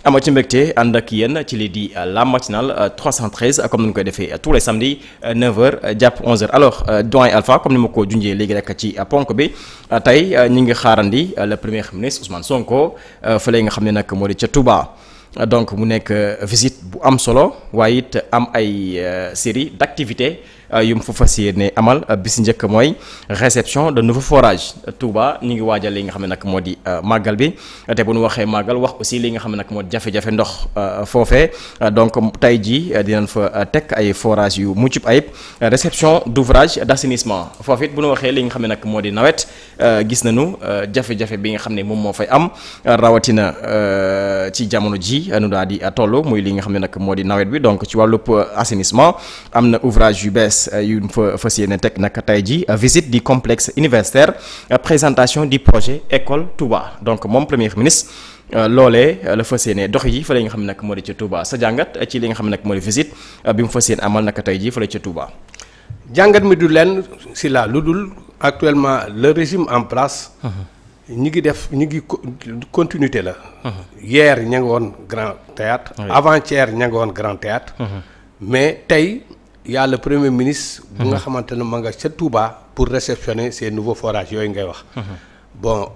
ama ci mbégte ànd ak yéen ci lii di la matinale 313 comme ni ñu koy defee tous les samedis 9h jàpp 11h alors doyen Alpha comme ni ma ko junjee léegi rek ci ponk bi tey ñu ngi xaarandi le premier ministre Ousmane Sonko fële nga xam ne nag moo di ca Touba. Donc mu nekk visite bu am solo waaye it am ay série d'activités yu mu fa fas yéene amal bis njëkk mooy réception de nouveau forage Touba ñu ngi waajal li nga xam ne nag moo di màggal bi te bu ñu waxee màggal wax aussi li nga xam ne nag moo di jafe-jafe ndox foofee donc tey jii dinañ fa teg ay forage yu mucc ayib réception d'ouvrage d'assainissement foofu it bu ñu waxee li nga xam ne nag moo di nawet gis nañu jafe-jafe bi nga xam ne moom moo fay am rawatina ci jamono ji nu daal di toll muy li nga xam ne nag moo di nawet bi donc ci wàllub assainissement am na ouvrage yu bees yu fa fas yéene teg nag tey ji visite du complexe universitaire présentation du projet école Touba donc moom premier ministre loolee la fas yéene dox yi fa la nga xam ne nag moo di ca Touba sa jàngat ci li nga xam ne nag moo di visite bi mu fas yéene amal nag tey ji fa la ca Touba. jàngat mi du lenn si la lu dul actuellement le régime en place. ñi ngi continuité la. hier ña nga woon Grand Théâtre avant-hier ña nga woon Grand Théâtre mais tey y a le premier ministre bu nga xamante ne ma nga ca Touba pour réceptionner ces nouveaux forages yooyu ngay wax bon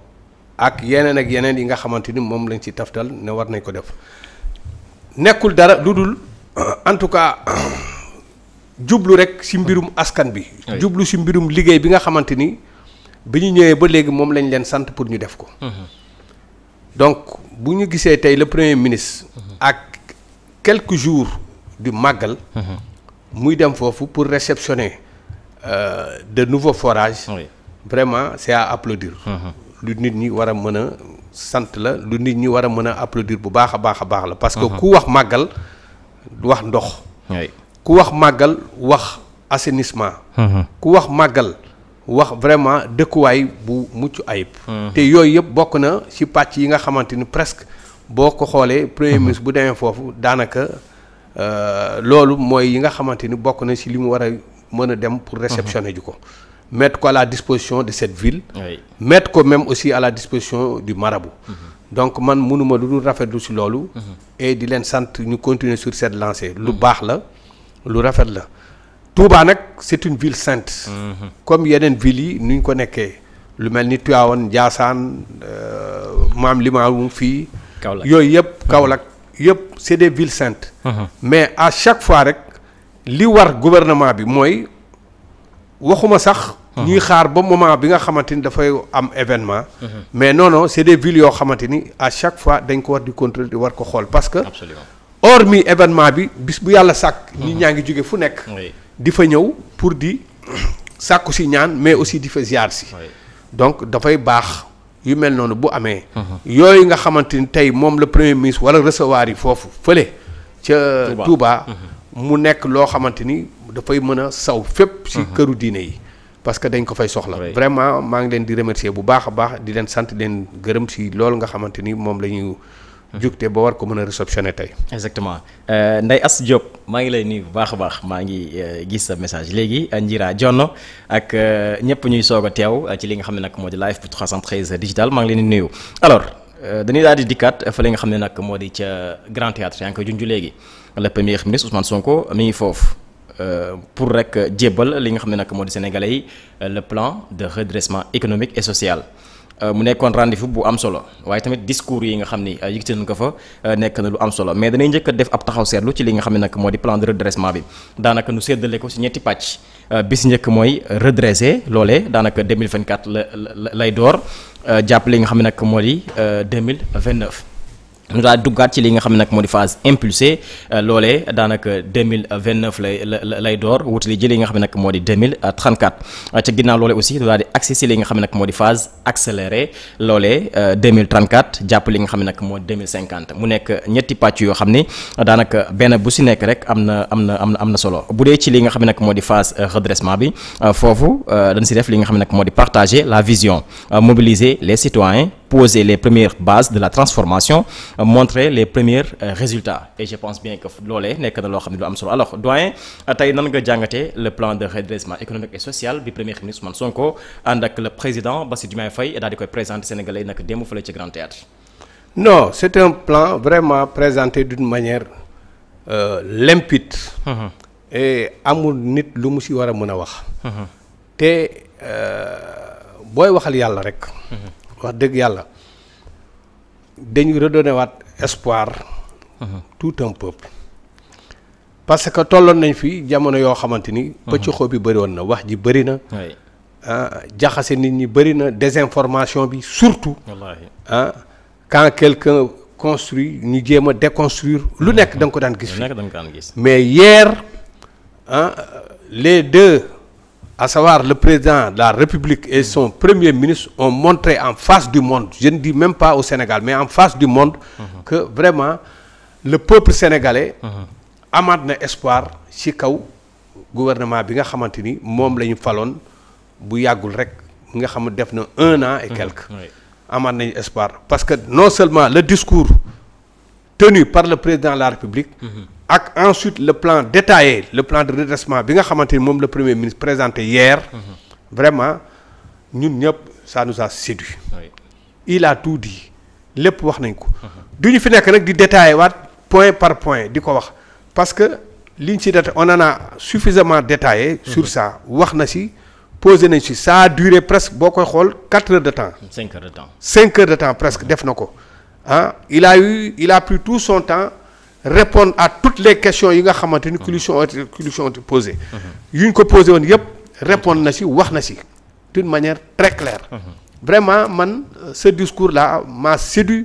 ak yeneen yi nga xamante ni moom lañ ci taftal ne war nañ ko def nekkul dara lu dul en tout cas jublu rek ci mbirum askan bi jublu ci mbirum liggéey bi nga xamante ni bi ñu ñëwee ba léegi moom lañ leen sant pour ñu def ko donc bu ñu gisee tey le premier ministre ak quelques jours du màggal muy dem foofu pour réceptionner de nouveaux forages vraiment c'est à applaudir lu nit ñi war a mën a sant la lu nit ñi war a mën a applaudir bu baax a baax la parce que ku wax màggal wax ndox ku wax màggal wax assainissement ku wax màggal wax vraiment dëkkuwaay bu mucc ayib. te yooyu yëpp bokk na ci pàcc yi nga xamante ni presque boo ko xoolee premier ministre bu demee foofu daanaka loolu mooy yi nga xamante ni bokk na ci li mu war a mën a dem pour réceptionner ji ko. mettre ko à la disposition de cette ville. mettre ko même aussi à la disposition du marabout. donc man mënuma lu dul rafetlu ci loolu. et di leen sant ñu continuer sur cette lancée. lu baax la lu rafet la. Touba nag c'est une ville sainte. comme yeneen villes yi nu ñu ko nekkee lu mel ni Tivaouane Ndiassane Maam Limaamu fii. yooyu yëpp Kaolack yëpp c'est des villes saintes. mais à chaque fois rek li war gouvernement bi mooy waxuma sax. ñuy xaar ba moment bi nga xamante ni dafay am événement. mais non c'est des villes yoo xamante ni à chaque fois dañ ko war di contrôler di war ko xool parce que. absolument hormis événement bi bis bu yàlla sàkk. nit ñaa ngi jóge fu nekk. di fa ñëw pour di sàkku si ñaan mais aussi di fa ziar si donc dafay baax yu mel noonu bu amee yooyu nga xamante ni tey moom le premier ministre wala recevoir yi foofu fële ca Touba mu nekk loo xamante ni dafay mën a saw fépp si këru diine yi parce que dañ ko fay soxla vraiment maa ngi leen di remercier bu baax a baax di leen sant leen gërëm si loolu nga xamante ni moom la ñu jugte ba war ko mën a réceptionner tey. exactement Ndeye Assa Diop maa ngi lay nuyu bu baax a baax maa ngi gis sa message léegi Ndira Jonno ak ñëpp ñuy soog a teew ci li nga xam ne nag moo di live bu 313 digital maa ngi leen di nuyu. alors dañuy daal di dikkaat fa li nga xam ne nag moo di ca Grand Théâtre yaa ngi koy junj léegi le premier ministre Ousmane Sonko mi ngi foofu pour rek jébbal li nga xam ne nag moo di sénégalais yi le plan de redressement économique et social. mu nekkoon rendez-vous bu am solo waaye tamit discours yi nga xam ni yëkkati nañu ko fa nekk na lu am solo mais danay njëkk a def ab taxaw seetlu ci li nga xam ne nag moo di plan de redressement bi daanaka nu séddale ko ci ñetti pàcc bis njëkk mooy redresser loolee daanaka 2024 lay door jàpp li nga xam ne nag moo di 2029. ñu daal duggaat ci li nga xam ne nag moo di phase impulsée loolee daanaka 2029 lay door wutali ji li nga xam ne nag moo di 2034 ca ginnaaw loolee aussi ñu daal di accès si li nga xam ne nag moo di phase accélérée loolee 2034 jàpp li nga xam ne nag moo di 2050 mu nekk ñetti pàcc yoo xam ni daanaka benn bu si nekk rek am na solo bu dee ci li nga xam ne nag moo di phase redressement bi foofu dañ si def li nga xam ne nag moo di partager la vision mobiliser les citoyens poser les premières bases de la transformation montrer les premiers résultats et je pense bien que loolee nekk na loo xam ne lu am solo alors doyen tey nan nga jàngatee le plan de redressement économique et social bi premier ministre Ousmane Sonko ànd ak le président Bassirou Diomaye Faye daal di koy présenter Sénégalais nag démb fële ci Grand Théâtre Non, c'est un plan vraiment présenté d'une manière limpide. Et amul nit lu mu si war a mën a wax. te booy waxal yàlla rek. wax dëgg yàlla dañu redonner waat espoir. tout un peuple. parce que tolloon nañ fi jamono yoo xamante ni. pëcc bi bëri woon na wax ji bëri na. jaxase nit ñi bëri na désinformation bi surtout. wallaahi quand quelqu'un construit ñu jéem a déconstruire lu nekk da nga ko daan gis. mais hier les deux. à savoir le président de la République et son premier ministre ont montré en face du monde, je ne dis même pas au Sénégal, mais en face du monde, que vraiment le peuple sénégalais amaat na espoir ci kaw gouvernement bi nga xamante ni moom la ñu faloon bu yàggul rek nga xam def na 1 an et quelques. amaat nañu espoir parce que non seulement le discours tenu par le président de la République. ak ensuite le plan détaillé le plan de redressement bi nga xamante ni moom le premier ministre présenté hier. vraiment ñun ñëpp ça nous a séduit. il a tout dit lépp wax nañ ko. du ñu fi nekk nag di détaillé waat point par point di ko wax parce que liñ ci on en a suffisamment détaillé. sur ça wax na si posé nañ si ça a duré presque boo koy xool 4 heures de temps. 5 heures de temps. 5 heures de temps presque def na ko il a pris tout son temps. répondre à toutes les questions yi nga xamante ni qui lui sont été posées. yu ñu ko posé woon yëpp répondre na si wax na si d'une manière très claire. vraiment man ce discours là m'a séduit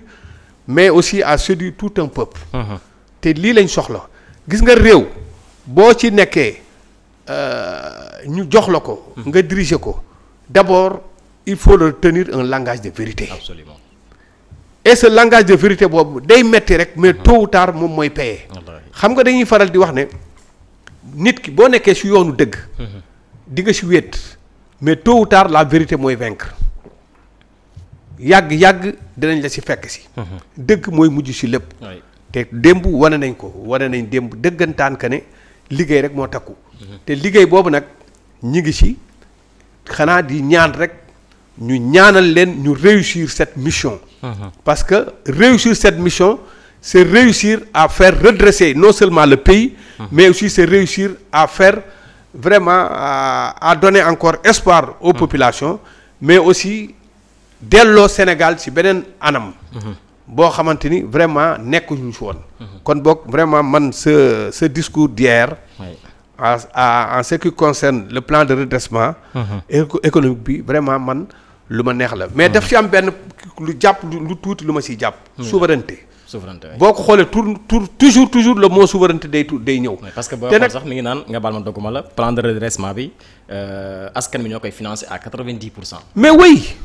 mais aussi a séduit tout un peuple. te lii lañ soxla gis nga réew boo ci nekkee ñu jox la ko. nga diriger ko d'abord il faut retenir un langage de vérité. Absolument. et ce langage de vérité boobu day metti rek mais tôt ou tard moom mooy payer. xam nga dañuy faral di wax ne nit ki boo nekkee ci yoonu dëgg. di nga ci wéet mais tôt ou tard la vérité mooy vaincre yàgg dinañ la ci fekk ci. dëgg mooy mujj ci lépp. te démb wane nañ ko wane nañ démb dëggantaan que ne liggéey rek moo takku. te liggéey boobu nag ñi ngi ci xanaa di ñaan rek ñu ñaanal leen ñu réussir cette mission. Parce que réussir cette mission, c'est réussir à faire redresser non seulement le pays, mais aussi c'est réussir à faire vraiment à donner encore espoir aux populations, mais aussi delloo Sénégal ci beneen anam. boo xamante ni vraiment nekkuñu ci woon. kon boog vraiment man ce discours d'hier. en ce qui concerne le plan de redressement. économique bi vraiment man. lu ma neex la mais daf ci am benn lu jàpp lu tuuti lu ma siy jàpp. souveraineté. boo ko xoolee toujours le mot souveraineté day ñëw. parce que boo xool sax mi ngi naan nga baal ma dogguma la plan de redressement bi askan bi ñoo koy financé à 90%. mais oui